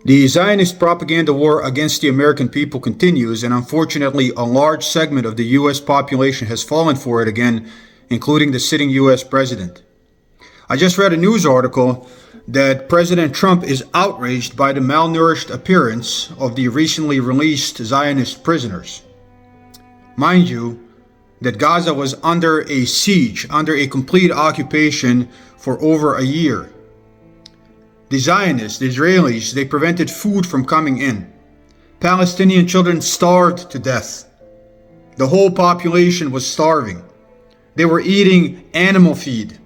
The Zionist propaganda war against the American people continues, and unfortunately a large segment of the U.S. population has fallen for it again, including the sitting U.S. president. I just read a news article that President Trump is outraged by the malnourished appearance of the recently released Zionist prisoners. Mind you, that Gaza was under a siege, under a complete occupation for over a year. The Zionists, the Israelis, they prevented food from coming in. Palestinian children starved to death. The whole population was starving. They were eating animal feed.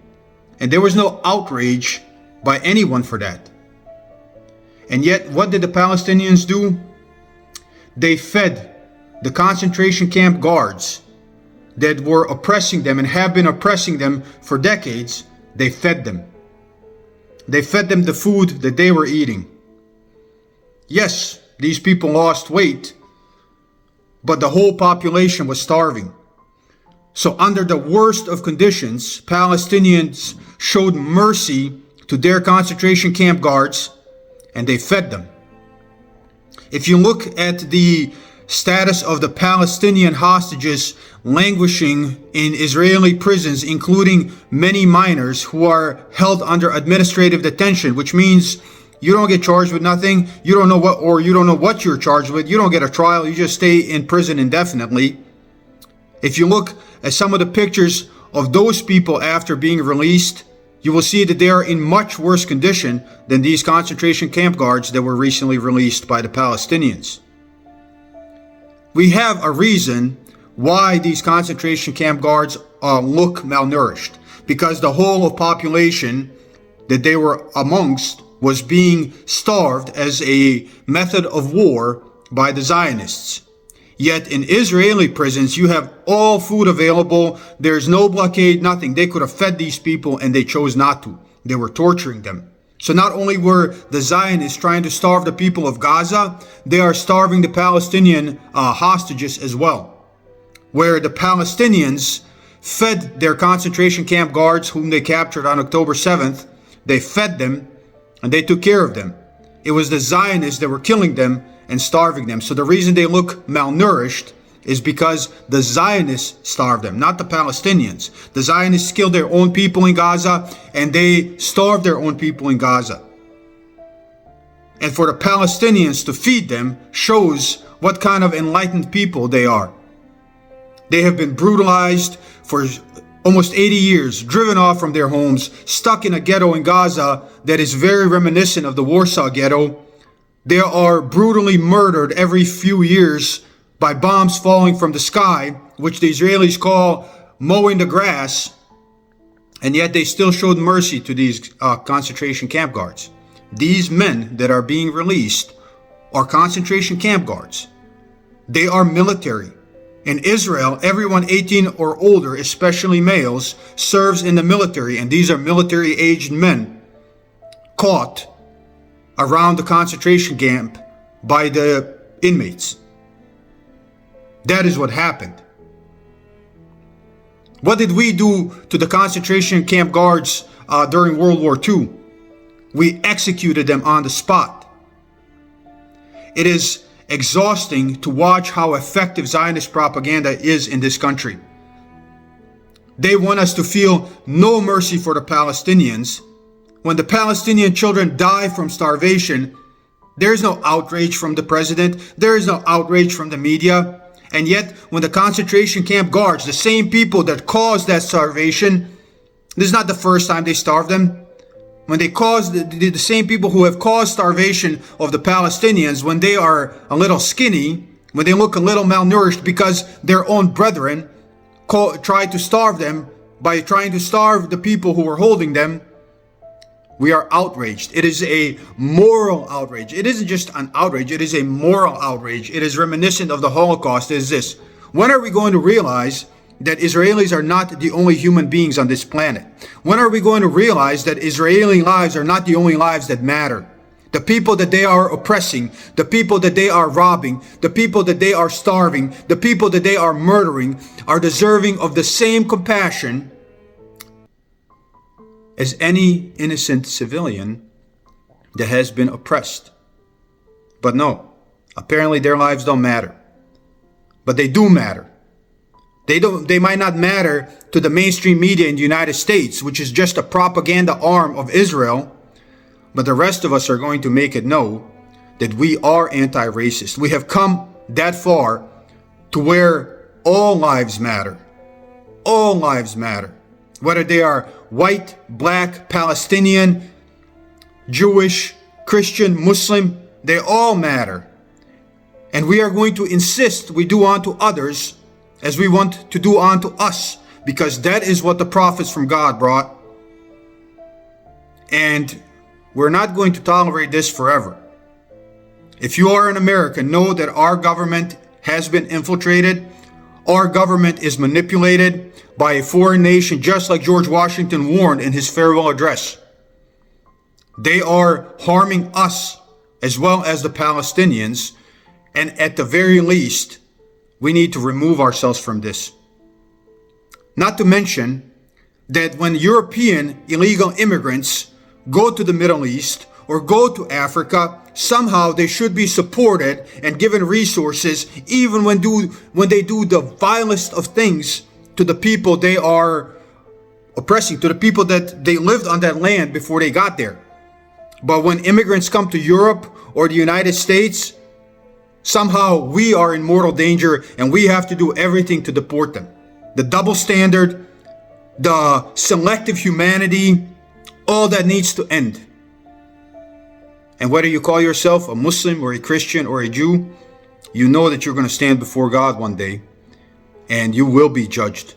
And there was no outrage by anyone for that. And yet, what did the Palestinians do? They fed the concentration camp guards that were oppressing them and have been oppressing them for decades. They fed them. They fed them the food that they were eating. Yes, these people lost weight, but the whole population was starving. So under the worst of conditions, Palestinians showed mercy to their concentration camp guards, and they fed them. If you look at the status of the Palestinian hostages languishing in Israeli prisons, including many minors who are held under administrative detention, which means you don't get charged with nothing, you don't know what you're charged with, you don't get a trial, you just stay in prison indefinitely. If you look at some of the pictures of those people after being released, you will see that they are in much worse condition than these concentration camp guards that were recently released by the Palestinians. We have a reason why these concentration camp guards look malnourished, because the whole of population that they were amongst was being starved as a method of war by the Zionists. Yet in Israeli prisons, you have all food available. There's no blockade, nothing. They could have fed these people and they chose not to. They were torturing them. So not only were the Zionists trying to starve the people of Gaza, they are starving the Palestinian hostages as well. Where the Palestinians fed their concentration camp guards whom they captured on October 7th, they fed them and they took care of them. It was the Zionists that were killing them and starving them. So the reason they look malnourished is because the Zionists starved them, not the Palestinians. The Zionists killed their own people in Gaza and they starved their own people in Gaza. And for the Palestinians to feed them shows what kind of enlightened people they are. They have been brutalized for almost 80 years, driven off from their homes, stuck in a ghetto in Gaza that is very reminiscent of the Warsaw Ghetto. They are brutally murdered every few years by bombs falling from the sky, which the Israelis call mowing the grass, and yet they still showed mercy to these concentration camp guards. These men that are being released are concentration camp guards. They are military. In Israel, everyone 18 or older, especially males, serves in the military, and these are military-aged men caught around the concentration camp by the inmates. That is what happened. What did we do to the concentration camp guards during World War II? We executed them on the spot. It is exhausting to watch how effective Zionist propaganda is in this country. They want us to feel no mercy for the Palestinians. When the Palestinian children die from starvation, there is no outrage from the president, there is no outrage from the media. And yet, when the concentration camp guards, the same people that caused that starvation, this is not the first time they starved them. When they caused the same people who have caused starvation of the Palestinians, when they are a little skinny, when they look a little malnourished because their own brethren tried to starve them by trying to starve the people who were holding them, we are outraged. It is a moral outrage. It isn't just an outrage, it is a moral outrage. It is reminiscent of the Holocaust. It is this. When are we going to realize that Israelis are not the only human beings on this planet? When are we going to realize that Israeli lives are not the only lives that matter? The people that they are oppressing, the people that they are robbing, the people that they are starving, the people that they are murdering are deserving of the same compassion as any innocent civilian that has been oppressed. But no, apparently their lives don't matter. But they do matter. They might not matter to the mainstream media in the United States, which is just a propaganda arm of Israel, but the rest of us are going to make it know that we are anti-racist. We have come that far to where all lives matter. All lives matter. Whether they are white, black, Palestinian, Jewish, Christian, Muslim, they all matter. And we are going to insist we do unto others as we want to do unto us, because that is what the prophets from God brought. And we're not going to tolerate this forever. If you are an American, know that our government has been infiltrated. Our government is manipulated by a foreign nation, just like George Washington warned in his farewell address. They are harming us as well as the Palestinians, and at the very least, we need to remove ourselves from this. Not to mention that when European illegal immigrants go to the Middle East or go to Africa, somehow they should be supported and given resources, even when they do the vilest of things to the people they are oppressing, to the people that they lived on that land before they got there. But when immigrants come to Europe or the United States, somehow we are in mortal danger and we have to do everything to deport them. The double standard, the selective humanity, all that needs to end. And whether you call yourself a Muslim or a Christian or a Jew, you know that you're going to stand before God one day and you will be judged.